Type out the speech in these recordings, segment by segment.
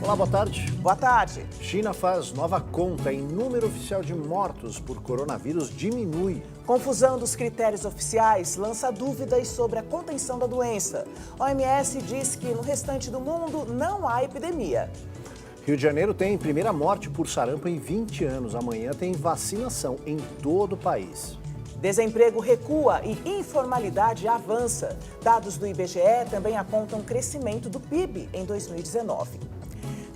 Olá, boa tarde. Boa tarde. China faz nova conta em número oficial de mortos por coronavírus diminui. Confusão dos critérios oficiais lança dúvidas sobre a contenção da doença. OMS diz que no restante do mundo não há epidemia. Rio de Janeiro tem primeira morte por sarampo em 20 anos. Amanhã tem vacinação em todo o país. Desemprego recua e informalidade avança. Dados do IBGE também apontam crescimento do PIB em 2019.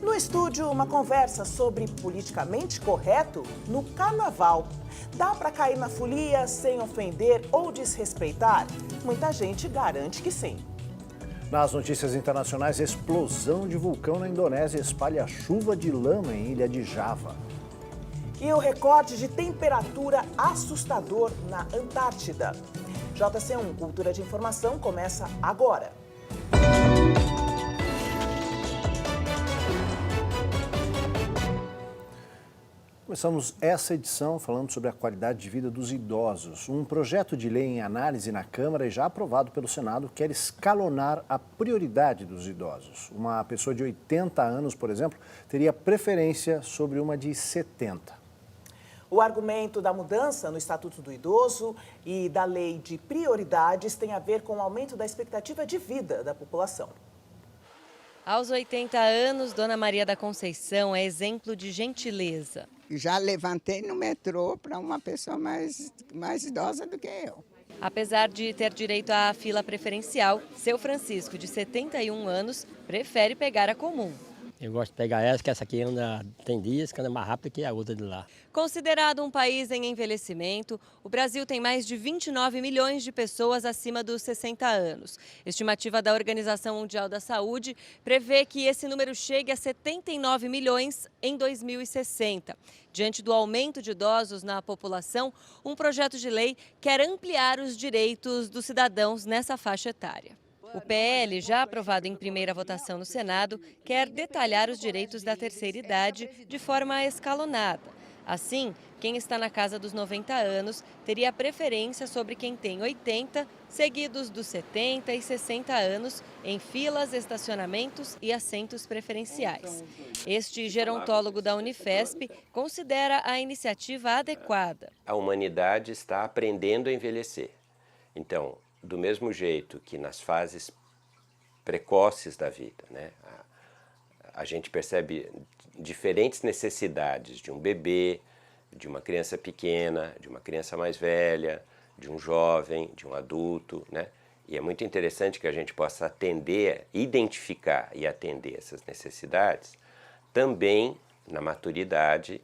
No estúdio, uma conversa sobre politicamente correto no carnaval. Dá para cair na folia sem ofender ou desrespeitar? Muita gente garante que sim. Nas notícias internacionais, explosão de vulcão na Indonésia espalha chuva de lama em ilha de Java. E o recorde de temperatura assustador na Antártida. JC1 Cultura de Informação começa agora. Começamos essa edição falando sobre a qualidade de vida dos idosos. Um projeto de lei em análise na Câmara e já aprovado pelo Senado quer escalonar a prioridade dos idosos. Uma pessoa de 80 anos, por exemplo, teria preferência sobre uma de 70. O argumento da mudança no Estatuto do Idoso e da Lei de Prioridades tem a ver com o aumento da expectativa de vida da população. Aos 80 anos, Dona Maria da Conceição é exemplo de gentileza. Já levantei no metrô para uma pessoa mais idosa do que eu. Apesar de ter direito à fila preferencial, seu Francisco, de 71 anos, prefere pegar a comum. Eu gosto de pegar essa, que essa aqui tem dias que anda mais rápido que a outra de lá. Considerado um país em envelhecimento, o Brasil tem mais de 29 milhões de pessoas acima dos 60 anos. Estimativa da Organização Mundial da Saúde prevê que esse número chegue a 79 milhões em 2060. Diante do aumento de idosos na população, um projeto de lei quer ampliar os direitos dos cidadãos nessa faixa etária. O PL, já aprovado em primeira votação no Senado, quer detalhar os direitos da terceira idade de forma escalonada. Assim, quem está na casa dos 90 anos teria preferência sobre quem tem 80, seguidos dos 70 e 60 anos, em filas, estacionamentos e assentos preferenciais. Este gerontólogo da Unifesp considera a iniciativa adequada. A humanidade está aprendendo a envelhecer. Então, do mesmo jeito que nas fases precoces da vida, né, a gente percebe diferentes necessidades de um bebê, de uma criança pequena, de uma criança mais velha, de um jovem, de um adulto, né? E é muito interessante que a gente possa atender, identificar e atender essas necessidades. Também, na maturidade,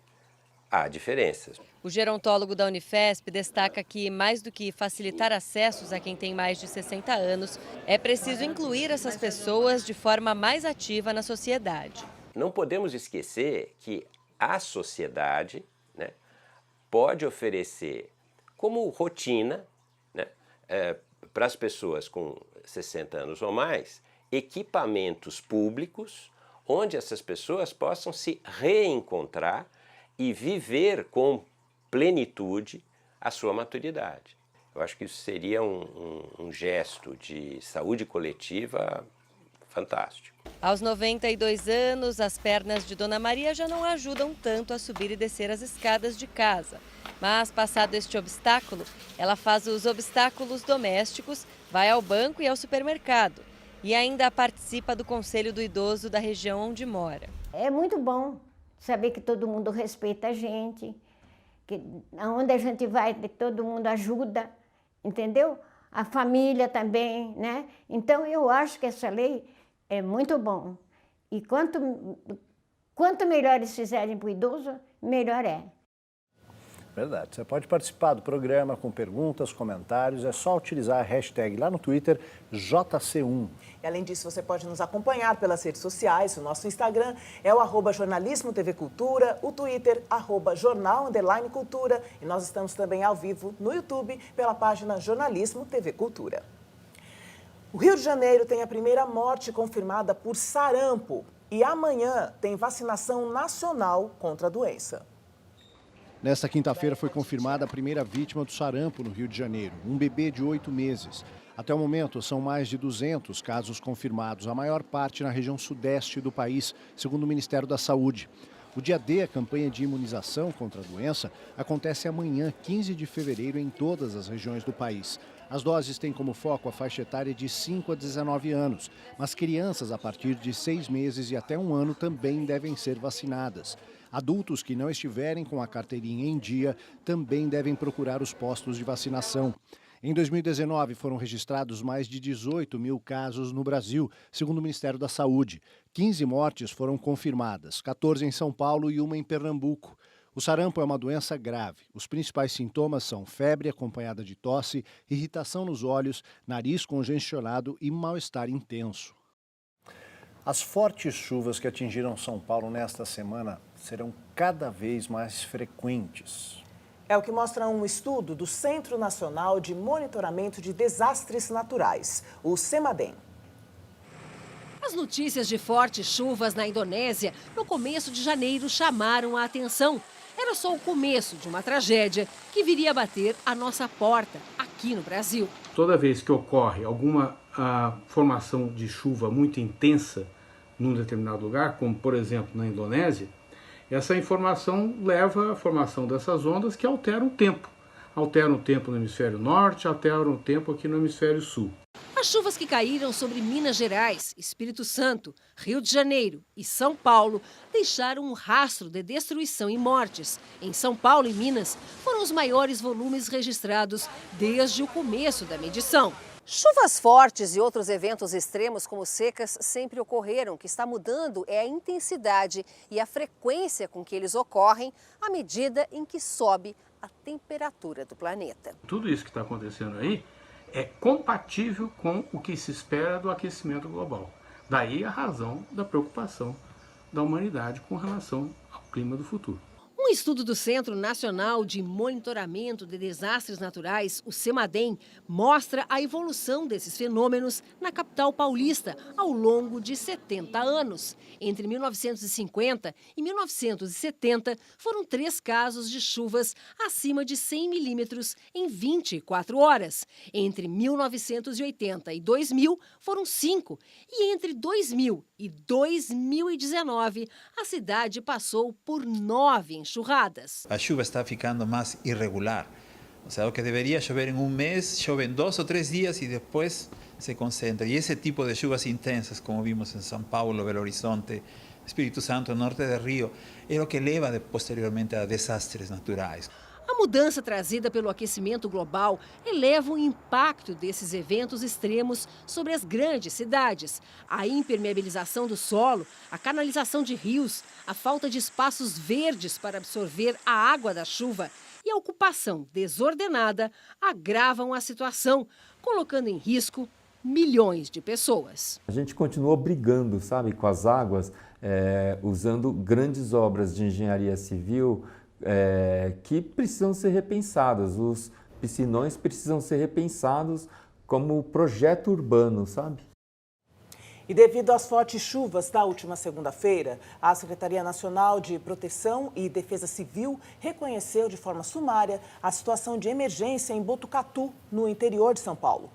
há diferenças. O gerontólogo da Unifesp destaca que, mais do que facilitar acessos a quem tem mais de 60 anos, é preciso incluir essas pessoas de forma mais ativa na sociedade. Não podemos esquecer que a sociedade, né, pode oferecer como rotina, né, para as pessoas com 60 anos ou mais, equipamentos públicos onde essas pessoas possam se reencontrar e viver com plenitude a sua maturidade. Eu acho que isso seria um gesto de saúde coletiva fantástico. Aos 92 anos, as pernas de Dona Maria já não ajudam tanto a subir e descer as escadas de casa. Mas, passado este obstáculo, ela faz os obstáculos domésticos, vai ao banco e ao supermercado. E ainda participa do Conselho do Idoso da região onde mora. É muito bom saber que todo mundo respeita a gente, que aonde a gente vai, todo mundo ajuda, entendeu? A família também, né? Então, eu acho que essa lei é muito bom. E quanto melhor eles fizerem para o idoso, melhor é. Verdade. Você pode participar do programa com perguntas, comentários. É só utilizar a hashtag lá no Twitter, JC1. E além disso, você pode nos acompanhar pelas redes sociais. O nosso Instagram é o @jornalismo TV Cultura, o Twitter, @jornal_cultura. E nós estamos também ao vivo no YouTube pela página Jornalismo TV Cultura. O Rio de Janeiro tem a primeira morte confirmada por sarampo. E amanhã tem vacinação nacional contra a doença. Nesta quinta-feira foi confirmada a primeira vítima do sarampo no Rio de Janeiro, um bebê de 8 meses. Até o momento, são mais de 200 casos confirmados, a maior parte na região sudeste do país, segundo o Ministério da Saúde. O dia D, a campanha de imunização contra a doença, acontece amanhã, 15 de fevereiro, em todas as regiões do país. As doses têm como foco a faixa etária de 5 a 19 anos, mas crianças a partir de 6 meses e até 1 ano também devem ser vacinadas. Adultos que não estiverem com a carteirinha em dia também devem procurar os postos de vacinação. Em 2019, foram registrados mais de 18 mil casos no Brasil, segundo o Ministério da Saúde. 15 mortes foram confirmadas, 14 em São Paulo e 1 em Pernambuco. O sarampo é uma doença grave. Os principais sintomas são febre acompanhada de tosse, irritação nos olhos, nariz congestionado e mal-estar intenso. As fortes chuvas que atingiram São Paulo nesta semana serão cada vez mais frequentes. É o que mostra um estudo do Centro Nacional de Monitoramento de Desastres Naturais, o CEMADEM. As notícias de fortes chuvas na Indonésia no começo de janeiro chamaram a atenção. Era só o começo de uma tragédia que viria a bater a nossa porta aqui no Brasil. Toda vez que ocorre alguma formação de chuva muito intensa num determinado lugar, como por exemplo na Indonésia, essa informação leva à formação dessas ondas que alteram o tempo. Alteram o tempo no hemisfério norte, alteram o tempo aqui no hemisfério sul. As chuvas que caíram sobre Minas Gerais, Espírito Santo, Rio de Janeiro e São Paulo deixaram um rastro de destruição e mortes. Em São Paulo e Minas, foram os maiores volumes registrados desde o começo da medição. Chuvas fortes e outros eventos extremos como secas sempre ocorreram. O que está mudando é a intensidade e a frequência com que eles ocorrem à medida em que sobe a temperatura do planeta. Tudo isso que está acontecendo aí é compatível com o que se espera do aquecimento global. Daí a razão da preocupação da humanidade com relação ao clima do futuro. Um estudo do Centro Nacional de Monitoramento de Desastres Naturais, o CEMADEM, mostra a evolução desses fenômenos na capital paulista ao longo de 70 anos. Entre 1950 e 1970, foram 3 casos de chuvas acima de 100 milímetros em 24 horas. Entre 1980 e 2000, foram 5. E entre 2000 e 2019, a cidade passou por 9 enxurradas. A chuva está ficando mais irregular. O sea, o que deveria chover em um mês, chove em 2 ou 3 dias e depois se concentra. E esse tipo de chuvas intensas, como vimos em São Paulo, Belo Horizonte, Espírito Santo, norte do Rio, é o que leva posteriormente a desastres naturais. A mudança trazida pelo aquecimento global eleva o impacto desses eventos extremos sobre as grandes cidades. A impermeabilização do solo, a canalização de rios, a falta de espaços verdes para absorver a água da chuva e a ocupação desordenada agravam a situação, colocando em risco milhões de pessoas. A gente continuou brigando, sabe, com as águas, usando grandes obras de engenharia civil, que precisam ser repensadas. Os piscinões precisam ser repensados como projeto urbano, sabe? E devido às fortes chuvas da última segunda-feira, a Secretaria Nacional de Proteção e Defesa Civil reconheceu de forma sumária a situação de emergência em Botucatu, no interior de São Paulo.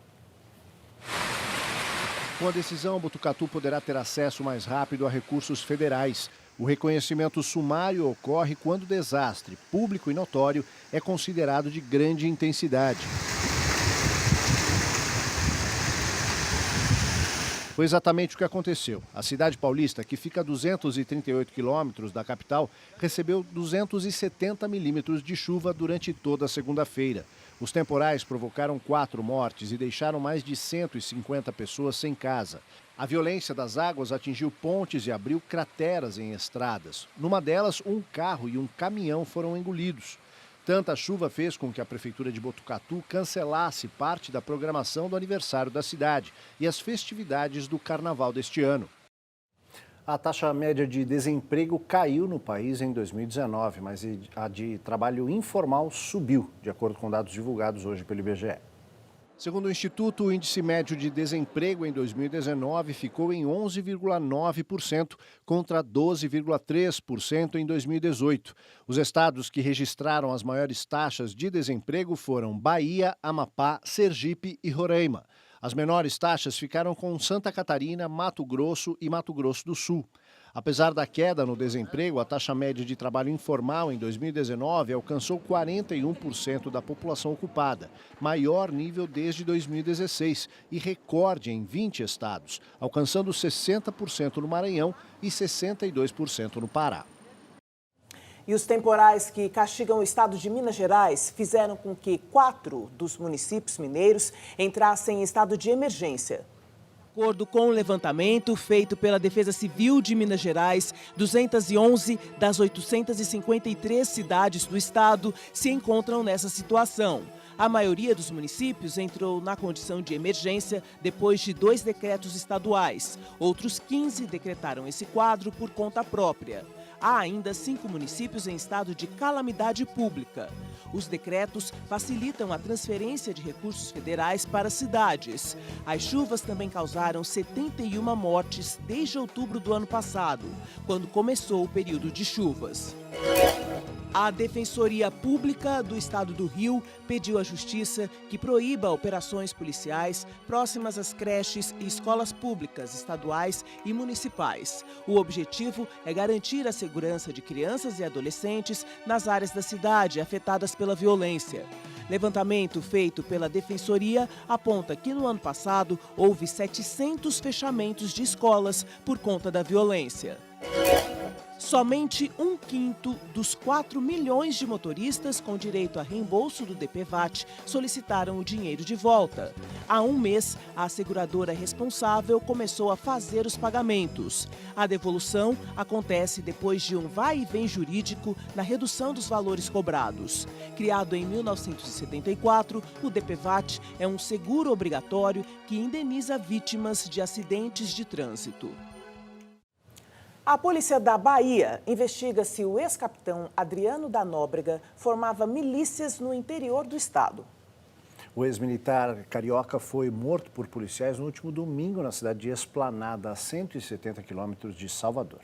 Com a decisão, Botucatu poderá ter acesso mais rápido a recursos federais. O reconhecimento sumário ocorre quando o desastre, público e notório, é considerado de grande intensidade. Foi exatamente o que aconteceu. A cidade paulista, que fica a 238 quilômetros da capital, recebeu 270 milímetros de chuva durante toda a segunda-feira. Os temporais provocaram 4 mortes e deixaram mais de 150 pessoas sem casa. A violência das águas atingiu pontes e abriu crateras em estradas. Numa delas, um carro e um caminhão foram engolidos. Tanta chuva fez com que a Prefeitura de Botucatu cancelasse parte da programação do aniversário da cidade e as festividades do Carnaval deste ano. A taxa média de desemprego caiu no país em 2019, mas a de trabalho informal subiu, de acordo com dados divulgados hoje pelo IBGE. Segundo o Instituto, o índice médio de desemprego em 2019 ficou em 11,9% contra 12,3% em 2018. Os estados que registraram as maiores taxas de desemprego foram Bahia, Amapá, Sergipe e Roraima. As menores taxas ficaram com Santa Catarina, Mato Grosso e Mato Grosso do Sul. Apesar da queda no desemprego, a taxa média de trabalho informal em 2019 alcançou 41% da população ocupada, maior nível desde 2016 e recorde em 20 estados, alcançando 60% no Maranhão e 62% no Pará. E os temporais que castigam o estado de Minas Gerais fizeram com que 4 dos municípios mineiros entrassem em estado de emergência. De acordo com o levantamento feito pela Defesa Civil de Minas Gerais, 211 das 853 cidades do estado se encontram nessa situação. A maioria dos municípios entrou na condição de emergência depois de 2 decretos estaduais. Outros 15 decretaram esse quadro por conta própria. Há ainda 5 municípios em estado de calamidade pública. Os decretos facilitam a transferência de recursos federais para cidades. As chuvas também causaram 71 mortes desde outubro do ano passado, quando começou o período de chuvas. A Defensoria Pública do Estado do Rio pediu à Justiça que proíba operações policiais próximas às creches e escolas públicas, estaduais e municipais. O objetivo é garantir a segurança de crianças e adolescentes nas áreas da cidade afetadas pela violência. Levantamento feito pela Defensoria aponta que no ano passado houve 700 fechamentos de escolas por conta da violência. Somente 1/5 dos 4 milhões de motoristas com direito a reembolso do DPVAT solicitaram o dinheiro de volta. Há um mês, a seguradora responsável começou a fazer os pagamentos. A devolução acontece depois de um vai e vem jurídico na redução dos valores cobrados. Criado em 1974, o DPVAT é um seguro obrigatório que indeniza vítimas de acidentes de trânsito. A polícia da Bahia investiga se o ex-capitão Adriano da Nóbrega formava milícias no interior do estado. O ex-militar carioca foi morto por policiais no último domingo na cidade de Esplanada, a 170 quilômetros de Salvador.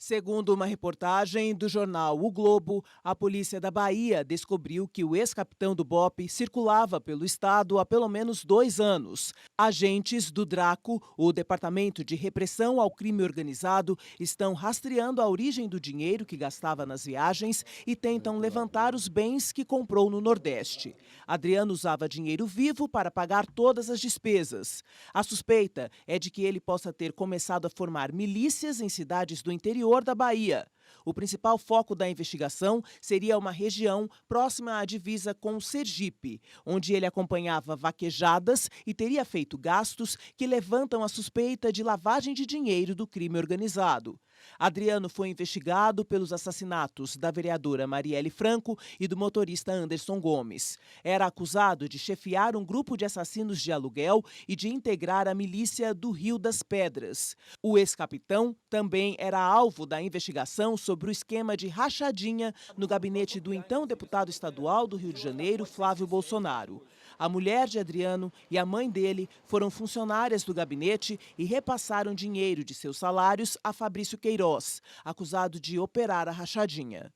Segundo uma reportagem do jornal O Globo, a polícia da Bahia descobriu que o ex-capitão do BOPE circulava pelo estado há pelo menos 2 anos. Agentes do DRACO, o Departamento de Repressão ao Crime Organizado, estão rastreando a origem do dinheiro que gastava nas viagens e tentam levantar os bens que comprou no Nordeste. Adriano usava dinheiro vivo para pagar todas as despesas. A suspeita é de que ele possa ter começado a formar milícias em cidades do interior da Bahia. O principal foco da investigação seria uma região próxima à divisa com Sergipe, onde ele acompanhava vaquejadas e teria feito gastos que levantam a suspeita de lavagem de dinheiro do crime organizado. Adriano foi investigado pelos assassinatos da vereadora Marielle Franco e do motorista Anderson Gomes. Era acusado de chefiar um grupo de assassinos de aluguel e de integrar a milícia do Rio das Pedras. O ex-capitão também era alvo da investigação sobre o esquema de rachadinha no gabinete do então deputado estadual do Rio de Janeiro, Flávio Bolsonaro. A mulher de Adriano e a mãe dele foram funcionárias do gabinete e repassaram dinheiro de seus salários a Fabrício Queiroz, acusado de operar a rachadinha.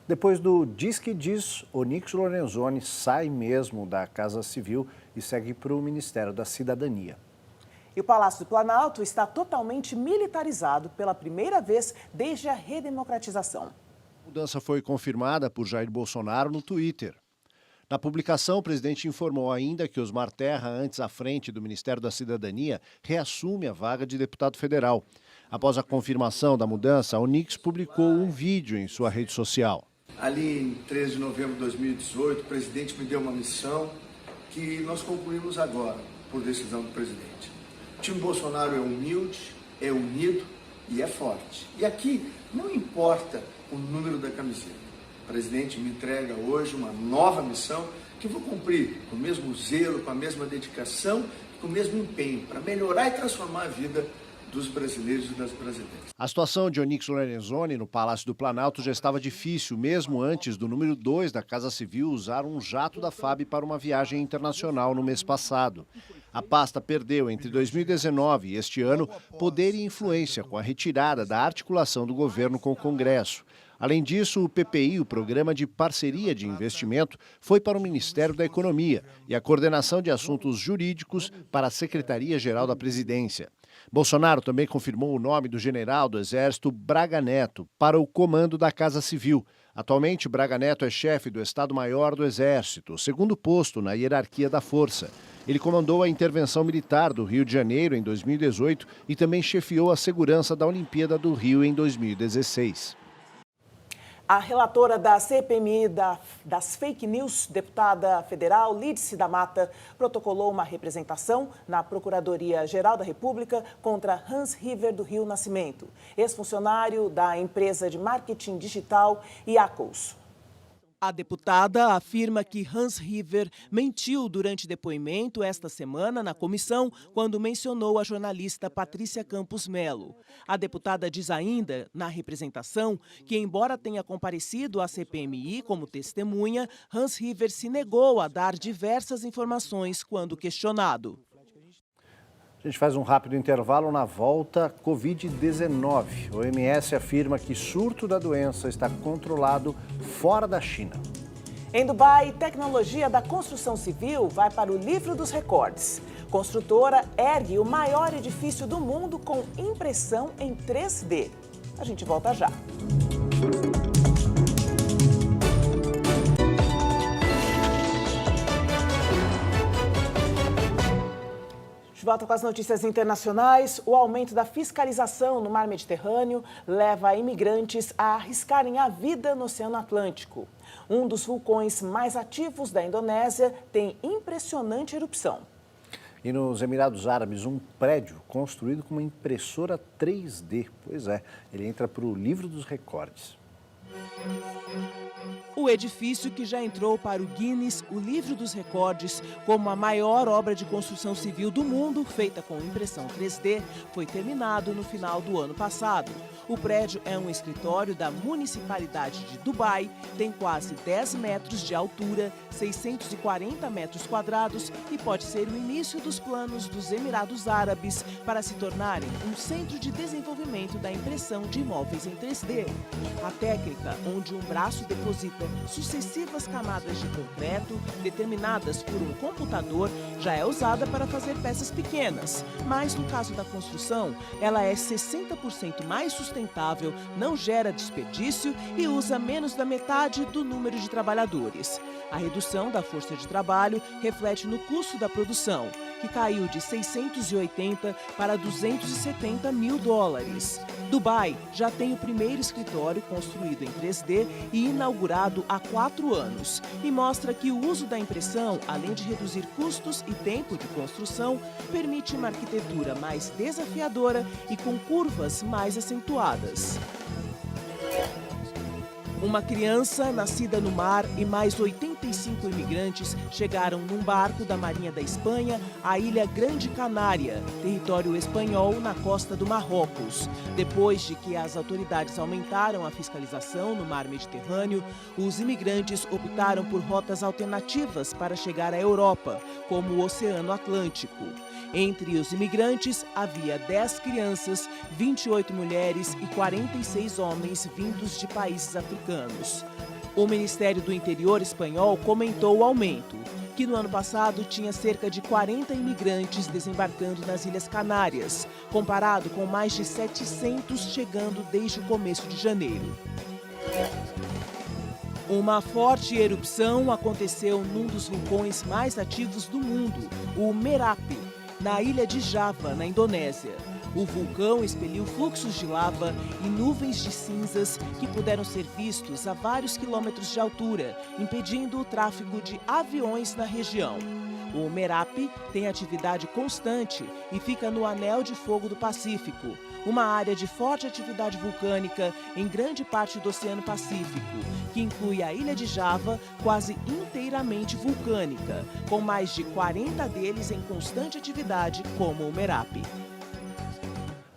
Depois do Diz que Diz, Onyx Lorenzoni sai mesmo da Casa Civil e segue para o Ministério da Cidadania. E o Palácio do Planalto está totalmente militarizado pela primeira vez desde a redemocratização. A mudança foi confirmada por Jair Bolsonaro no Twitter. Na publicação, o presidente informou ainda que Osmar Terra, antes à frente do Ministério da Cidadania, reassume a vaga de deputado federal. Após a confirmação da mudança, a Onyx publicou um vídeo em sua rede social. Ali em 13 de novembro de 2018, o presidente me deu uma missão que nós concluímos agora, por decisão do presidente. O time Bolsonaro é humilde, é unido e é forte. E aqui não importa o número da camiseta. O presidente me entrega hoje uma nova missão que eu vou cumprir com o mesmo zelo, com a mesma dedicação, com o mesmo empenho para melhorar e transformar a vida dos brasileiros e das brasileiras. A situação de Onyx Lorenzoni no Palácio do Planalto já estava difícil, mesmo antes do número 2 da Casa Civil usar um jato da FAB para uma viagem internacional no mês passado. A pasta perdeu entre 2019 e este ano poder e influência com a retirada da articulação do governo com o Congresso. Além disso, o PPI, o Programa de Parceria de Investimento, foi para o Ministério da Economia e a coordenação de assuntos jurídicos para a Secretaria-Geral da Presidência. Bolsonaro também confirmou o nome do general do Exército Braga Neto para o comando da Casa Civil. Atualmente, Braga Neto é chefe do Estado-Maior do Exército, segundo posto na hierarquia da Força. Ele comandou a intervenção militar do Rio de Janeiro em 2018 e também chefiou a segurança da Olimpíada do Rio em 2016. A relatora da CPMI das fake news, deputada federal Lídice da Mata, protocolou uma representação na Procuradoria-Geral da República contra Hans River do Rio Nascimento, ex-funcionário da empresa de marketing digital Iacos. A deputada afirma que Hans River mentiu durante depoimento esta semana na comissão quando mencionou a jornalista Patrícia Campos Melo. A deputada diz ainda, na representação, que embora tenha comparecido à CPMI como testemunha, Hans River se negou a dar diversas informações quando questionado. A gente faz um rápido intervalo. Na volta, Covid-19. O OMS afirma que surto da doença está controlado fora da China. Em Dubai, tecnologia da construção civil vai para o livro dos recordes. Construtora ergue o maior edifício do mundo com impressão em 3D. A gente volta já. De volta com as notícias internacionais, o aumento da fiscalização no mar Mediterrâneo leva imigrantes a arriscarem a vida no Oceano Atlântico. Um dos vulcões mais ativos da Indonésia tem impressionante erupção. E nos Emirados Árabes, um prédio construído com uma impressora 3D. Pois é, ele entra para o livro dos recordes. O edifício, que já entrou para o Guinness, o livro dos recordes, como a maior obra de construção civil do mundo, feita com impressão 3D, foi terminado no final do ano passado. O prédio é um escritório da Municipalidade de Dubai, tem quase 10 metros de altura, 640 metros quadrados e pode ser o início dos planos dos Emirados Árabes para se tornarem um centro de desenvolvimento da impressão de imóveis em 3D. A técnica, onde um braço deposita sucessivas camadas de concreto determinadas por um computador, já é usada para fazer peças pequenas, mas no caso da construção, ela é 60% mais sustentável, não gera desperdício e usa menos da metade do número de trabalhadores. A redução da força de trabalho reflete no custo da produção, que caiu de 680 para 270 mil dólares. Dubai já tem o primeiro escritório construído em 3D e inaugurado há 4 anos, e mostra que o uso da impressão, além de reduzir custos e tempo de construção, permite uma arquitetura mais desafiadora e com curvas mais acentuadas. Uma criança nascida no mar e mais 85 imigrantes chegaram num barco da Marinha da Espanha à ilha Grande Canária, território espanhol na costa do Marrocos. Depois de que as autoridades aumentaram a fiscalização no mar Mediterrâneo, os imigrantes optaram por rotas alternativas para chegar à Europa, como o Oceano Atlântico. Entre os imigrantes, havia 10 crianças, 28 mulheres e 46 homens vindos de países africanos. O Ministério do Interior espanhol comentou o aumento, que no ano passado tinha cerca de 40 imigrantes desembarcando nas Ilhas Canárias, comparado com mais de 700 chegando desde o começo de janeiro. Uma forte erupção aconteceu num dos vulcões mais ativos do mundo, o Merapi, na ilha de Java, na Indonésia. O vulcão expeliu fluxos de lava e nuvens de cinzas que puderam ser vistos a vários quilômetros de altura, impedindo o tráfego de aviões na região. O Merapi tem atividade constante e fica no Anel de Fogo do Pacífico, uma área de forte atividade vulcânica em grande parte do Oceano Pacífico, que inclui a ilha de Java, quase inteiramente vulcânica, com mais de 40 deles em constante atividade, como o Merapi.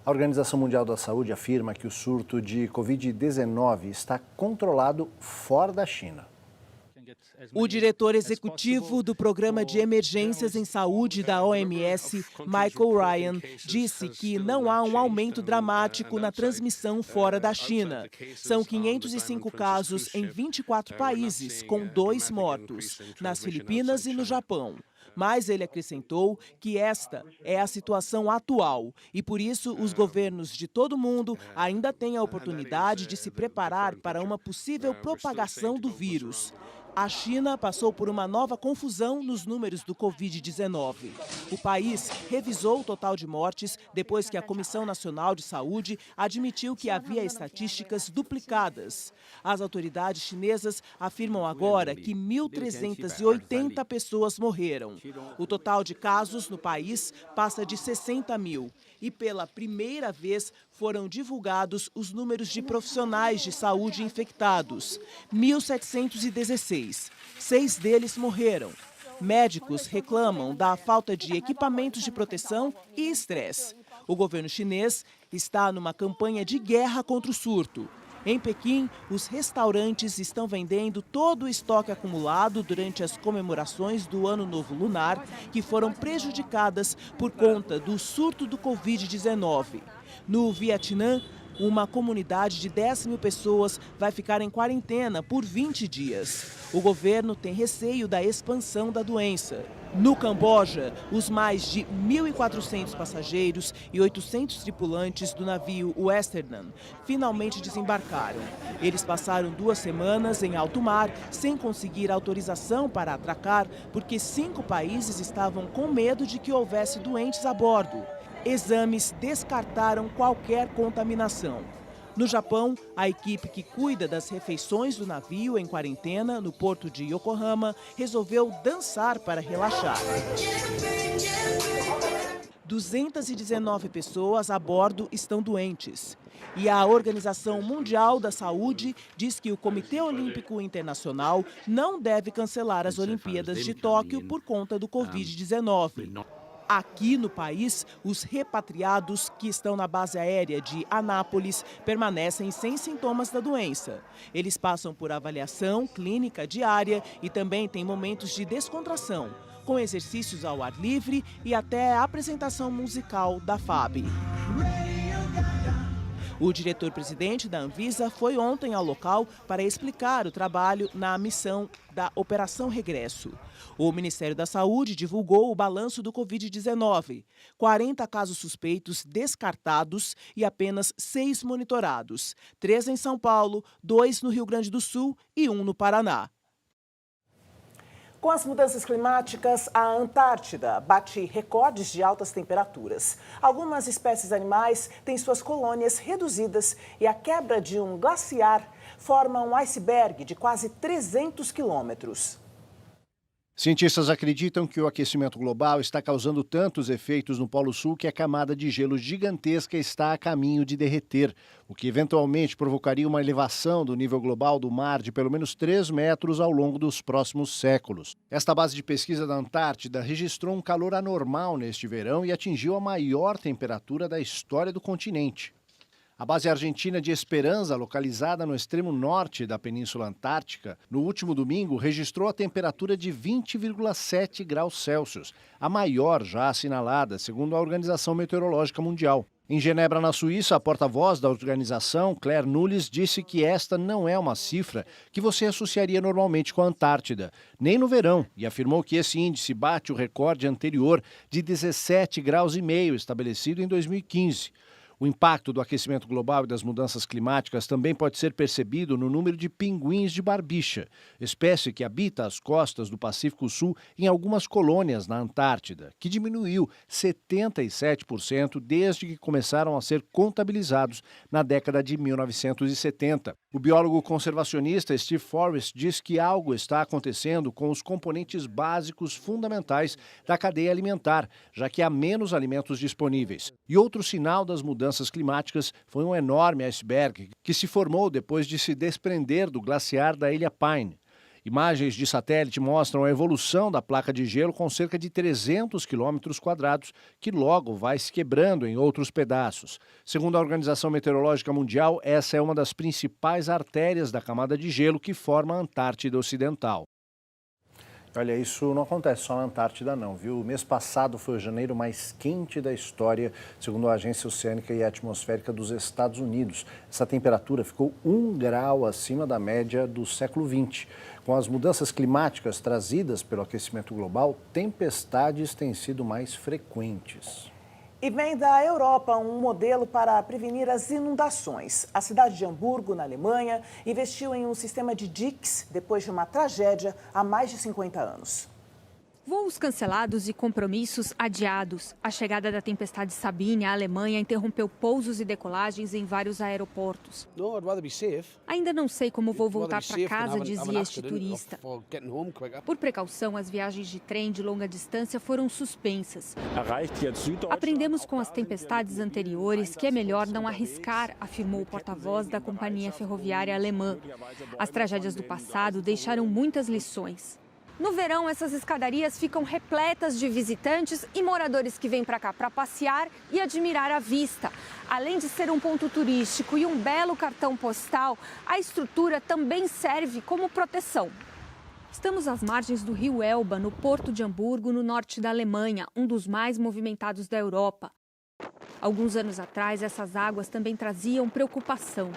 A Organização Mundial da Saúde afirma que o surto de Covid-19 está controlado fora da China. O diretor executivo do Programa de Emergências em Saúde da OMS, Michael Ryan, disse que não há um aumento dramático na transmissão fora da China. São 505 casos em 24 países, com 2 mortos, nas Filipinas e no Japão. Mas ele acrescentou que esta é a situação atual e, por isso, os governos de todo o mundo ainda têm a oportunidade de se preparar para uma possível propagação do vírus. A China passou por uma nova confusão nos números do Covid-19. O país revisou o total de mortes depois que a Comissão Nacional de Saúde admitiu que havia estatísticas duplicadas. As autoridades chinesas afirmam agora que 1.380 pessoas morreram. O total de casos no país passa de 60 mil. E pela primeira vez foram divulgados os números de profissionais de saúde infectados. 1.716. 6 deles morreram. Médicos reclamam da falta de equipamentos de proteção e estresse. O governo chinês está numa campanha de guerra contra o surto. Em Pequim, os restaurantes estão vendendo todo o estoque acumulado durante as comemorações do Ano Novo Lunar, que foram prejudicadas por conta do surto do Covid-19. No Vietnã, uma comunidade de 10 mil pessoas vai ficar em quarentena por 20 dias. O governo tem receio da expansão da doença. No Camboja, os mais de 1.400 passageiros e 800 tripulantes do navio Westernan finalmente desembarcaram. Eles passaram 2 semanas em alto mar sem conseguir autorização para atracar, porque 5 países estavam com medo de que houvesse doentes a bordo. Exames descartaram qualquer contaminação. No Japão, a equipe que cuida das refeições do navio em quarentena no porto de Yokohama resolveu dançar para relaxar. 219 pessoas a bordo estão doentes. E a Organização Mundial da Saúde diz que o Comitê Olímpico Internacional não deve cancelar as Olimpíadas de Tóquio por conta do Covid-19. Aqui no país, os repatriados que estão na base aérea de Anápolis permanecem sem sintomas da doença. Eles passam por avaliação clínica diária e também têm momentos de descontração, com exercícios ao ar livre e até a apresentação musical da FAB. O diretor-presidente da Anvisa foi ontem ao local para explicar o trabalho na missão da Operação Regresso. O Ministério da Saúde divulgou o balanço do Covid-19. 40 casos suspeitos descartados e apenas 6 monitorados. 3 em São Paulo, 2 no Rio Grande do Sul e 1 no Paraná. Com as mudanças climáticas, a Antártida bate recordes de altas temperaturas. Algumas espécies animais têm suas colônias reduzidas e a quebra de um glaciar forma um iceberg de quase 300 quilômetros. Cientistas acreditam que o aquecimento global está causando tantos efeitos no Polo Sul que a camada de gelo gigantesca está a caminho de derreter, o que eventualmente provocaria uma elevação do nível global do mar de pelo menos 3 metros ao longo dos próximos séculos. Esta base de pesquisa da Antártida registrou um calor anormal neste verão e atingiu a maior temperatura da história do continente. A base argentina de Esperanza, localizada no extremo norte da Península Antártica, no último domingo registrou a temperatura de 20,7 graus Celsius, a maior já assinalada, segundo a Organização Meteorológica Mundial. Em Genebra, na Suíça, a porta-voz da organização, Claire Nulis, disse que esta não é uma cifra que você associaria normalmente com a Antártida, nem no verão, e afirmou que esse índice bate o recorde anterior de 17,5 graus estabelecido em 2015. O impacto do aquecimento global e das mudanças climáticas também pode ser percebido no número de pinguins de barbicha, espécie que habita as costas do Pacífico Sul em algumas colônias na Antártida, que diminuiu 77% desde que começaram a ser contabilizados na década de 1970. O biólogo conservacionista Steve Forrest diz que algo está acontecendo com os componentes básicos fundamentais da cadeia alimentar, já que há menos alimentos disponíveis. E outro sinal das mudanças climáticas foi um enorme iceberg que se formou depois de se desprender do glaciar da Ilha Pine. Imagens de satélite mostram a evolução da placa de gelo com cerca de 300 quilômetros quadrados, que logo vai se quebrando em outros pedaços. Segundo a Organização Meteorológica Mundial, essa é uma das principais artérias da camada de gelo que forma a Antártida Ocidental. Olha, isso não acontece só na Antártida não, viu? O mês passado foi o janeiro mais quente da história, segundo a Agência Oceânica e Atmosférica dos Estados Unidos. Essa temperatura ficou 1 grau acima da média do século XX. Com as mudanças climáticas trazidas pelo aquecimento global, tempestades têm sido mais frequentes. E vem da Europa um modelo para prevenir as inundações. A cidade de Hamburgo, na Alemanha, investiu em um sistema de diques depois de uma tragédia há mais de 50 anos. Voos cancelados e compromissos adiados. A chegada da tempestade Sabine à Alemanha interrompeu pousos e decolagens em vários aeroportos. Ainda não sei como vou voltar para casa, dizia este turista. Por precaução, as viagens de trem de longa distância foram suspensas. Aprendemos com as tempestades anteriores que é melhor não arriscar, afirmou o porta-voz da companhia ferroviária alemã. As tragédias do passado deixaram muitas lições. No verão, essas escadarias ficam repletas de visitantes e moradores que vêm para cá para passear e admirar a vista. Além de ser um ponto turístico e um belo cartão postal, a estrutura também serve como proteção. Estamos às margens do rio Elba, no porto de Hamburgo, no norte da Alemanha, um dos mais movimentados da Europa. Alguns anos atrás, essas águas também traziam preocupação.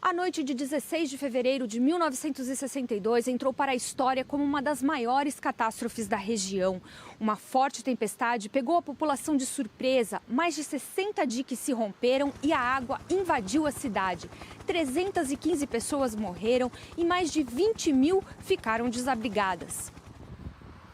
A noite de 16 de fevereiro de 1962 entrou para a história como uma das maiores catástrofes da região. Uma forte tempestade pegou a população de surpresa. Mais de 60 diques se romperam e a água invadiu a cidade. 315 pessoas morreram e mais de 20 mil ficaram desabrigadas.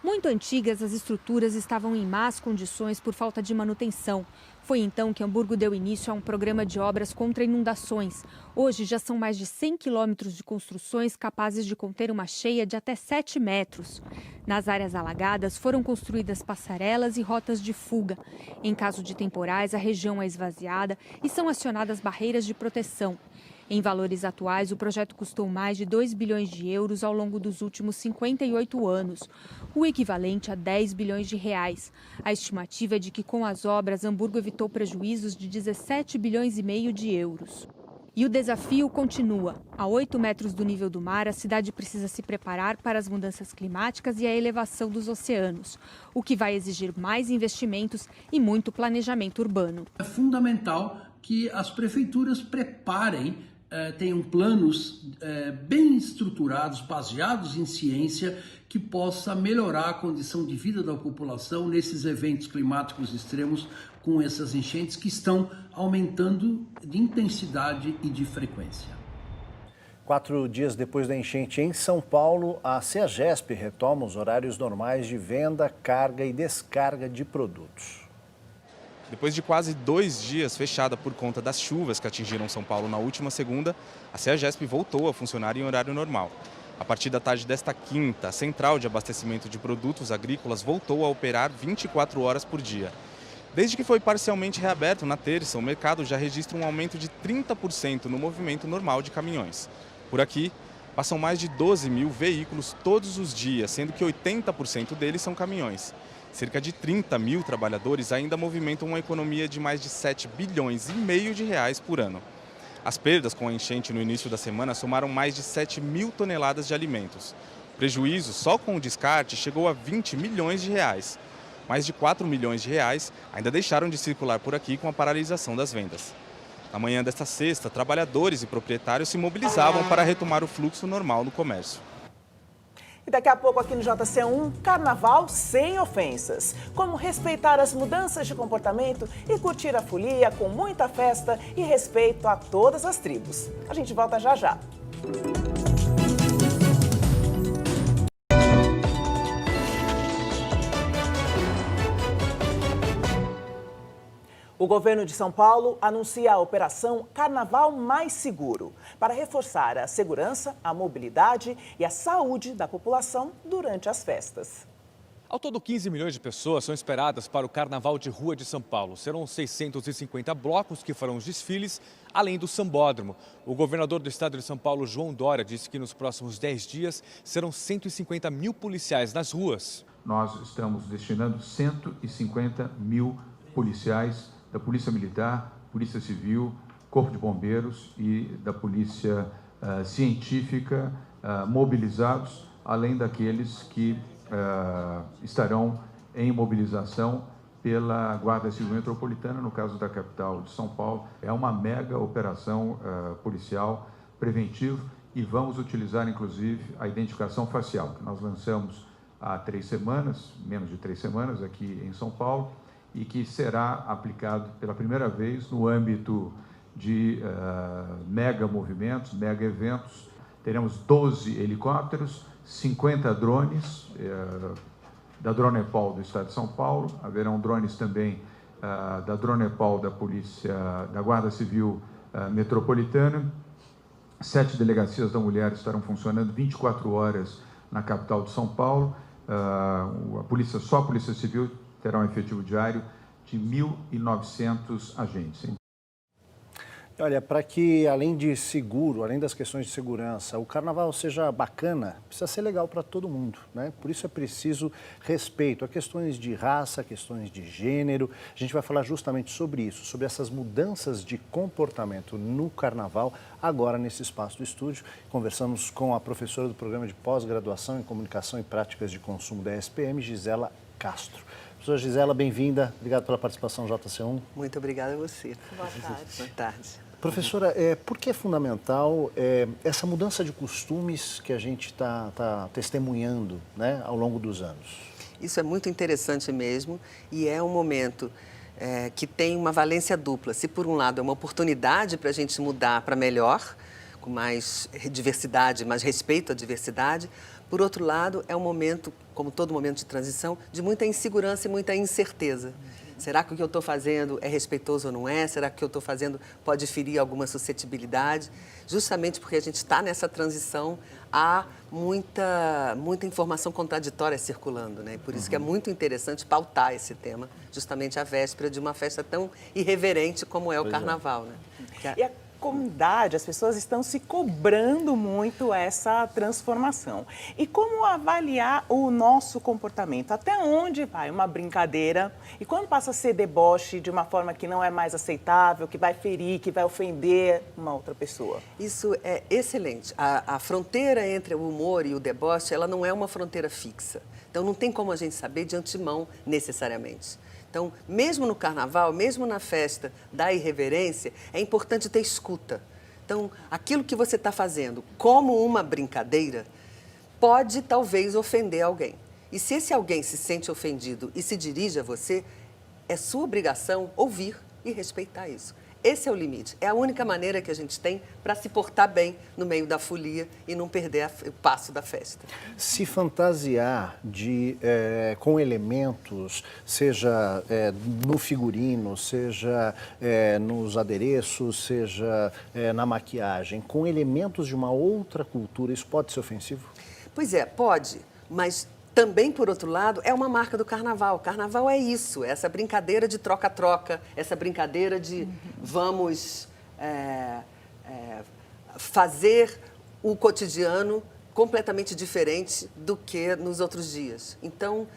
Muito antigas, as estruturas estavam em más condições por falta de manutenção. Foi então que Hamburgo deu início a um programa de obras contra inundações. Hoje já são mais de 100 quilômetros de construções capazes de conter uma cheia de até 7 metros. Nas áreas alagadas foram construídas passarelas e rotas de fuga. Em caso de temporais, a região é esvaziada e são acionadas barreiras de proteção. Em valores atuais, o projeto custou mais de 2 bilhões de euros ao longo dos últimos 58 anos, o equivalente a 10 bilhões de reais. A estimativa é de que, com as obras, Hamburgo evitou prejuízos de 17 bilhões e meio de euros. E o desafio continua. A 8 metros do nível do mar, a cidade precisa se preparar para as mudanças climáticas e a elevação dos oceanos, o que vai exigir mais investimentos e muito planejamento urbano. É fundamental que as prefeituras preparem, tenham planos bem estruturados, baseados em ciência, que possa melhorar a condição de vida da população nesses eventos climáticos extremos, com essas enchentes que estão aumentando de intensidade e de frequência. 4 dias depois da enchente em São Paulo, a CEAGESP retoma os horários normais de venda, carga e descarga de produtos. Depois de quase 2 dias fechada por conta das chuvas que atingiram São Paulo na última segunda, a CEAGESP voltou a funcionar em horário normal. A partir da tarde desta quinta, a central de abastecimento de produtos agrícolas voltou a operar 24 horas por dia. Desde que foi parcialmente reaberto na terça, o mercado já registra um aumento de 30% no movimento normal de caminhões. Por aqui, passam mais de 12 mil veículos todos os dias, sendo que 80% deles são caminhões. Cerca de 30 mil trabalhadores ainda movimentam uma economia de mais de 7 bilhões e meio de reais por ano. As perdas com a enchente no início da semana somaram mais de 7 mil toneladas de alimentos. O prejuízo só com o descarte chegou a 20 milhões de reais. Mais de 4 milhões de reais ainda deixaram de circular por aqui com a paralisação das vendas. Na manhã desta sexta, trabalhadores e proprietários se mobilizavam para retomar o fluxo normal no comércio. E daqui a pouco aqui no JC1, carnaval sem ofensas. Como respeitar as mudanças de comportamento e curtir a folia com muita festa e respeito a todas as tribos. A gente volta já já. O governo de São Paulo anuncia a Operação Carnaval Mais Seguro, para reforçar a segurança, a mobilidade e a saúde da população durante as festas. Ao todo, 15 milhões de pessoas são esperadas para o Carnaval de Rua de São Paulo. Serão 650 blocos que farão os desfiles, além do sambódromo. O governador do estado de São Paulo, João Dória, disse que nos próximos 10 dias serão 150 mil policiais nas ruas. Nós estamos destinando 150 mil policiais da Polícia Militar, Polícia Civil, Corpo de Bombeiros e da Polícia Científica mobilizados além daqueles que estarão em mobilização pela Guarda Civil Metropolitana, no caso da capital de São Paulo. É uma mega operação policial preventiva e vamos utilizar, inclusive, a identificação facial, que nós lançamos há 3 semanas, menos de 3 semanas, aqui em São Paulo, e que será aplicado pela primeira vez no âmbito de mega movimentos, mega eventos. Teremos 12 helicópteros, 50 drones da Dronepol do Estado de São Paulo, haverão drones também da Dronepol da Polícia, da Guarda Civil Metropolitana. 7 delegacias da mulher estarão funcionando 24 horas na capital de Só a Polícia Civil terá um efetivo diário de 1.900 agentes. Olha, para que além de seguro, além das questões de segurança, o carnaval seja bacana, precisa ser legal para todo mundo, né? Por isso é preciso respeito a questões de raça, questões de gênero. A gente vai falar justamente sobre isso, sobre essas mudanças de comportamento no carnaval, agora nesse espaço do estúdio. Conversamos com a professora do programa de pós-graduação em Comunicação e Práticas de Consumo da SPM, Gisela Castro. Professora Gisela, bem-vinda. Obrigado pela participação no JC1. Muito obrigada a você. Boa tarde. Boa tarde. Professora, por que é fundamental essa mudança de costumes que a gente está testemunhando, né, ao longo dos anos? Isso é muito interessante mesmo e é um momento que tem uma valência dupla. Se por um lado é uma oportunidade para a gente mudar para melhor, com mais diversidade, mais respeito à diversidade, por outro lado é um momento, como todo momento de transição, de muita insegurança e muita incerteza. Será que o que eu estou fazendo é respeitoso ou não é? Será que o que eu estou fazendo pode ferir alguma suscetibilidade? Justamente porque a gente está nessa transição, há muita informação contraditória circulando, né? Por isso que é muito interessante pautar esse tema, justamente à véspera de uma festa tão irreverente como é o Carnaval, né? E a comunidade, as pessoas estão se cobrando muito essa transformação. E como avaliar o nosso comportamento? Até onde vai uma brincadeira e quando passa a ser deboche de uma forma que não é mais aceitável, que vai ferir, que vai ofender uma outra pessoa? Isso é excelente. A fronteira entre o humor e o deboche, ela não é uma fronteira fixa. Então não tem como a gente saber de antemão necessariamente. Então, mesmo no carnaval, mesmo na festa da irreverência, é importante ter escuta. Então, aquilo que você está fazendo como uma brincadeira pode, talvez, ofender alguém. E se esse alguém se sente ofendido e se dirige a você, é sua obrigação ouvir e respeitar isso. Esse é o limite. É a única maneira que a gente tem para se portar bem no meio da folia e não perder o passo da festa. Se fantasiar com elementos, seja no figurino, seja nos adereços, seja na maquiagem, com elementos de uma outra cultura, isso pode ser ofensivo? Pois é, pode, mas também, por outro lado, é uma marca do carnaval. O carnaval é isso, é essa brincadeira de troca-troca, essa brincadeira de vamos fazer o cotidiano completamente diferente do que nos outros dias. Então,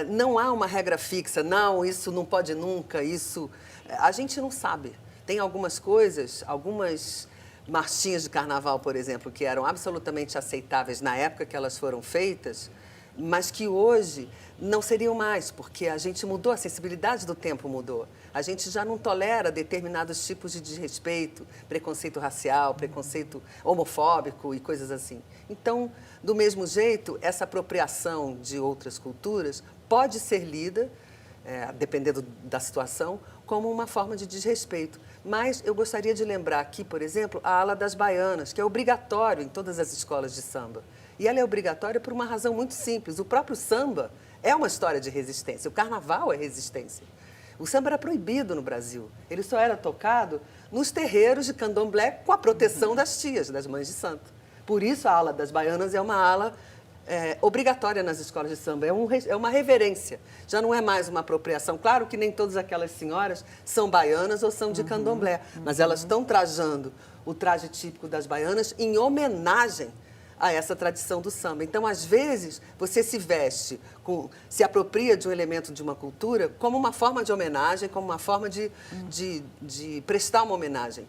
não há uma regra fixa, não, isso não pode nunca, isso... A gente não sabe. Tem algumas coisas, algumas marchinhas de carnaval, por exemplo, que eram absolutamente aceitáveis na época que elas foram feitas, mas que hoje não seriam mais, porque a gente mudou, a sensibilidade do tempo mudou. A gente já não tolera determinados tipos de desrespeito, preconceito racial, preconceito homofóbico e coisas assim. Então, do mesmo jeito, essa apropriação de outras culturas pode ser lida, dependendo da situação, como uma forma de desrespeito. Mas eu gostaria de lembrar aqui, por exemplo, a ala das baianas, que é obrigatório em todas as escolas de samba. E ela é obrigatória por uma razão muito simples. O próprio samba é uma história de resistência. O carnaval é resistência. O samba era proibido no Brasil. Ele só era tocado nos terreiros de candomblé com a proteção das tias, das mães de santo. Por isso a ala das baianas é uma ala obrigatória nas escolas de samba. É uma reverência. Já não é mais uma apropriação. Claro que nem todas aquelas senhoras são baianas ou são de candomblé, mas elas estão trajando o traje típico das baianas em homenagem a essa tradição do samba. Então, às vezes, você se veste, se apropria de um elemento de uma cultura como uma forma de homenagem, como uma forma de prestar uma homenagem.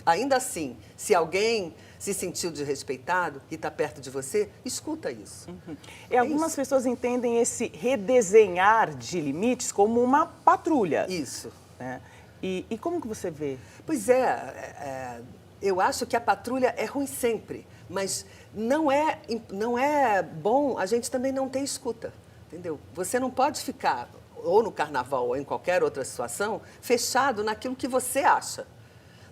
Ainda assim, se se sentiu desrespeitado e está perto de você, escuta isso. E algumas pessoas entendem esse redesenhar de limites como uma patrulha. Isso. Né? E como que você vê? Pois é, eu acho que a patrulha é ruim sempre, mas não é bom a gente também não ter escuta, entendeu? Você não pode ficar, ou no carnaval ou em qualquer outra situação, fechado naquilo que você acha.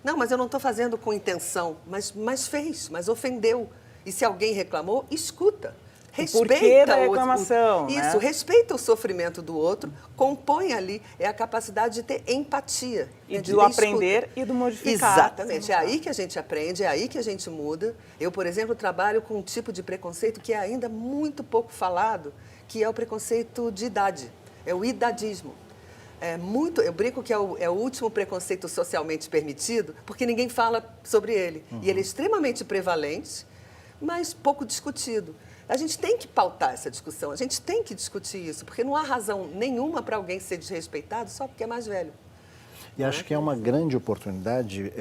Não, mas eu não estou fazendo com intenção, mas fez, mas ofendeu. E se alguém reclamou, escuta. Respeita da reclamação, Isso, respeita o sofrimento do outro, compõe ali, é a capacidade de ter empatia. E do aprender e do modificar. Exatamente, é aí que a gente aprende, é aí que a gente muda. Eu, por exemplo, trabalho com um tipo de preconceito que é ainda muito pouco falado, que é o preconceito de idade, é o idadismo. Eu brinco que é o último preconceito socialmente permitido, porque ninguém fala sobre ele. E ele é extremamente prevalente, mas pouco discutido. A gente tem que pautar essa discussão, a gente tem que discutir isso, porque não há razão nenhuma para alguém ser desrespeitado só porque é mais velho. E acho que é uma grande oportunidade,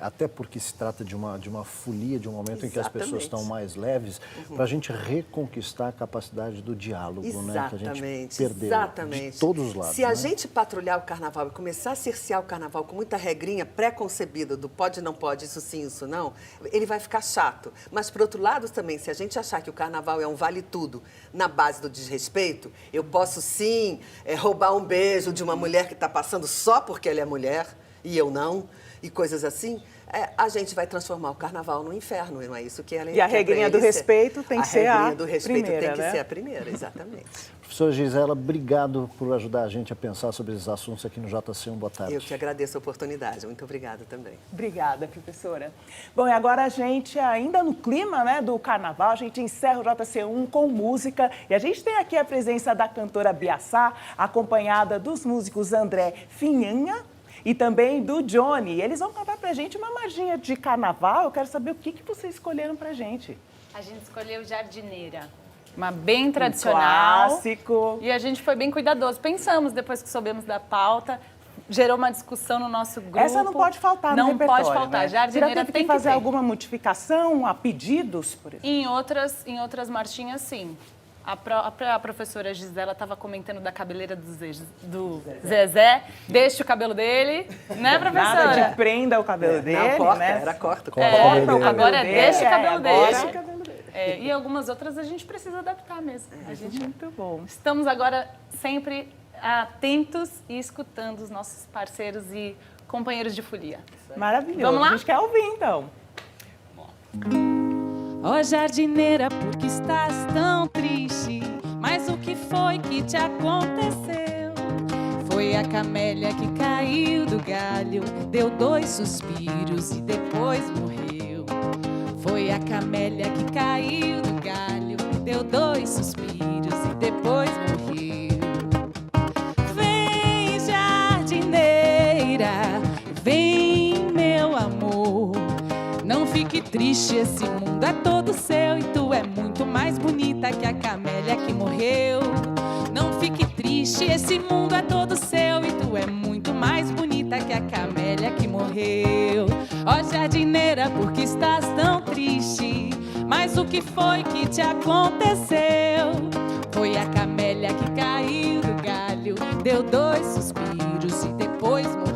até porque se trata de uma folia, de um momento em que as pessoas estão mais leves, para a gente reconquistar a capacidade do diálogo, né? Que a gente perdeu de todos os lados. Se a gente patrulhar o carnaval e começar a cercear o carnaval com muita regrinha pré-concebida do pode, não pode, isso sim, isso não, ele vai ficar chato. Mas, por outro lado, também, se a gente achar que o carnaval é um vale-tudo na base do desrespeito, eu posso sim roubar um beijo de uma mulher que está passando só porque ela é mulher e eu não, e coisas assim, a gente vai transformar o carnaval no inferno, não é isso que ela E a regrinha do respeito tem que ser a primeira, regrinha do respeito tem que ser a primeira, exatamente. Professora Gisela, obrigado por ajudar a gente a pensar sobre esses assuntos aqui no JC1. Boa tarde. Eu que agradeço a oportunidade. Muito obrigada também. Obrigada, professora. Bom, e agora a gente, ainda no clima, né, do carnaval, a gente encerra o JC1 com música. E a gente tem aqui a presença da cantora Biaçá, acompanhada dos músicos André Finhanha e também do Johnny. Eles vão cantar pra gente uma marchinha de carnaval. Eu quero saber o que vocês escolheram pra gente. A gente escolheu Jardineira. Uma bem tradicional. Clássico. E a gente foi bem cuidadoso. Pensamos, depois que soubemos da pauta, gerou uma discussão no nosso grupo. Essa não pode faltar no repertório, Não pode faltar. Né? Jardineira Você já teve tem que fazer ter. alguma modificação, a pedidos, por exemplo? Em outras marchinhas, sim. A professora Gisela estava comentando da cabeleira do Zezé. Deixa o cabelo dele, né, professora? Nada de prenda o cabelo dele, não, corta, né? Era corta. Agora deixa o cabelo dele. Deixa o cabelo dele. E algumas outras a gente precisa adaptar mesmo. Muito bom. Estamos agora sempre atentos e escutando os nossos parceiros e companheiros de folia. Maravilhoso. Vamos lá? A gente quer ouvir, então. Ó jardineira, por que estás tão triste? Mas o que foi que te aconteceu? Foi a camélia que caiu do galho, deu 2 suspiros e depois morreu. Foi a camélia que caiu do galho, deu 2 suspiros e depois morreu. Vem, jardineira, vem, meu amor. Não fique triste, esse mundo é todo seu e tu é muito mais bonita que a camélia que morreu. Não fique triste, esse mundo é todo seu e tu é muito mais bonita que a camélia que morreu. Ó jardineira, por que estás tão triste? Mas o que foi que te aconteceu? Foi a camélia que caiu do galho, deu 2 suspiros e depois morreu.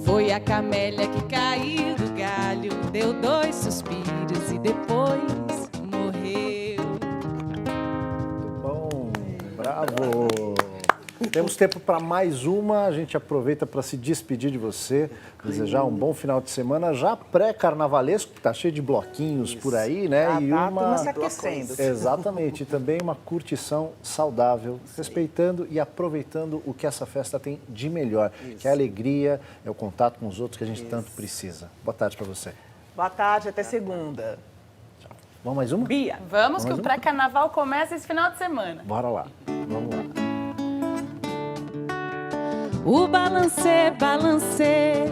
Foi a camélia que caiu do galho, deu 2 suspiros e depois morreu. Bom, bravo! Temos tempo para mais uma, a gente aproveita para se despedir de você, desejar um bom final de semana, já pré-carnavalesco, que está cheio de bloquinhos por aí, né? E uma se aquecendo. Exatamente, e também uma curtição saudável, respeitando e aproveitando o que essa festa tem de melhor, que é a alegria, é o contato com os outros que a gente tanto precisa. Boa tarde para você. Boa tarde, até segunda. Vamos mais uma? Bia, vamos que o pré-carnaval começa esse final de semana. Bora lá, vamos lá. O balancê, balancê,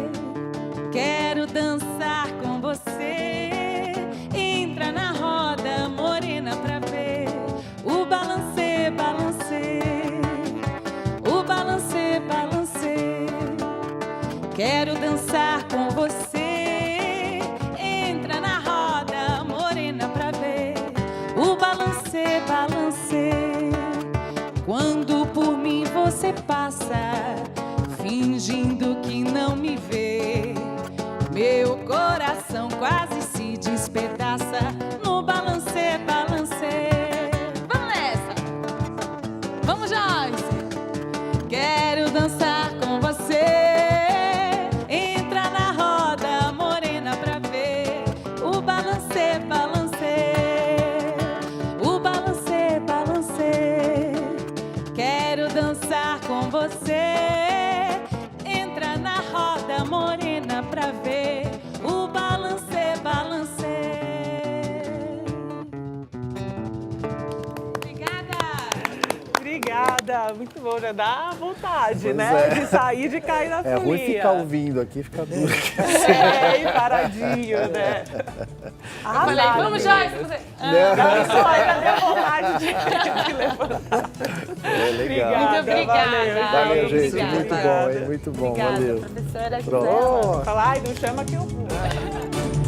quero dançar com você. Entra na roda, morena, pra ver. O balancê, balancê, o balancê, balancê, quero dançar com você. Entra na fingindo que não me vê. Meu coração quase se despedaça no balancê, balancê. Vamos nessa! Vamos, Joyce! Quero dançar com você. Entra na roda, morena, pra ver o balancê, balancê. O balancê, balancê. Quero dançar com você. Entra na roda, morena, pra ver o balancê, balancê. Obrigada, muito bom, já dá vontade, Pois né? é. De sair, de cair na folia. É ruim ficar ouvindo aqui, fica duro. É, e paradinho, né? Eu falei, vamos, Joyce, você... Não, isso ainda deu vontade de levantar. É legal. Muito obrigada. Valeu, gente. Obrigada. Muito bom, hein? Muito bom. Obrigada, Valeu. professora Pronto. Gisela. Falar, ai, não chama que eu vou.